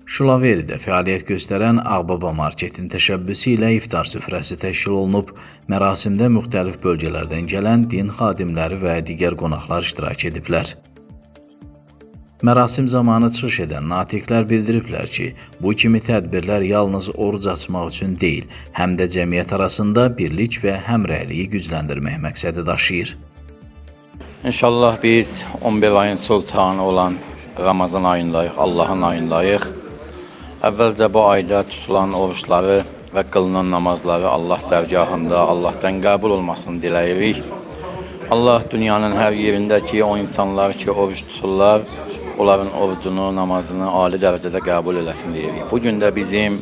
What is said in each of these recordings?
Şulaveridə fəaliyyət göstərən Ağbaba Marketin təşəbbüsü ilə iftar süfrəsi təşkil olunub. Mərasimdə müxtəlif bölgələrdən gələn din xadimləri və digər qonaqlar iştirak ediblər. Mərasim zamanı çıxış edən natiqlər bildiriblər ki, bu kimi tədbirlər yalnız oruc açmaq üçün deyil, həm də cəmiyyət arasında birlik və həmrəyliyi gücləndirmək məqsədi daşıyır. İnşallah biz 11 ayın sultanı olan Ramazan ayındayıq, Allahın ayındayıq. Əvvəlcə bu ayda tutulan oruçları və qılınan namazları Allah dərgahında Allah'tan qəbul olmasını diləyirik. Allah dünyanın hər yerindəki o insanlar ki, oruç tuturlar, onların orucunu, namazını ali dərəcədə qəbul eləsin deyirik. Bugün də bizim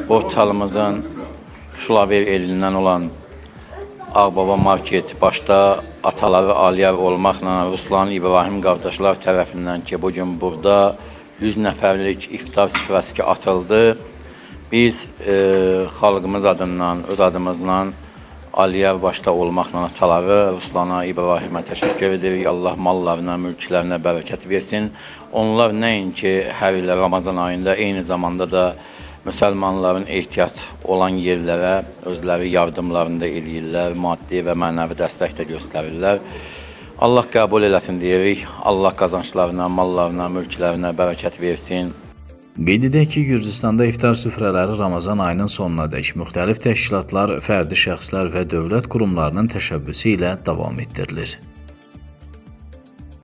Borçalımızın Şulaver elindən olan Ağbaba Market başda ataları Aliyev olmaqla Ruslan İbrahim qardaşlar tərəfindən ki, bugün burada 100 nəfərlik iftar süfrəsi açıldı. Biz xalqımız adından, öz adımızla Aliyev başda olmaqla ataları Ruslana, İbrahimə təşəkkür edirik. Allah mallarına, mülklərinə bərəkət versin. Onlar nəinki hər il Ramazan ayında, eyni zamanda da müsəlmanların ehtiyac olan yerlərə özləri yardımlarını da eləyirlər, maddi və mənəvi dəstək də göstərirlər. Allah qəbul eləsin deyirik. Allah qazançlarına, mallarına, mülklərinə bərəkət versin. Qeyd edək ki, Gürcüstanda iftar süfrələri Ramazan ayının sonunadək müxtəlif təşkilatlar, fərdi şəxslər və dövlət qurumlarının təşəbbüsü ilə davam etdirilir.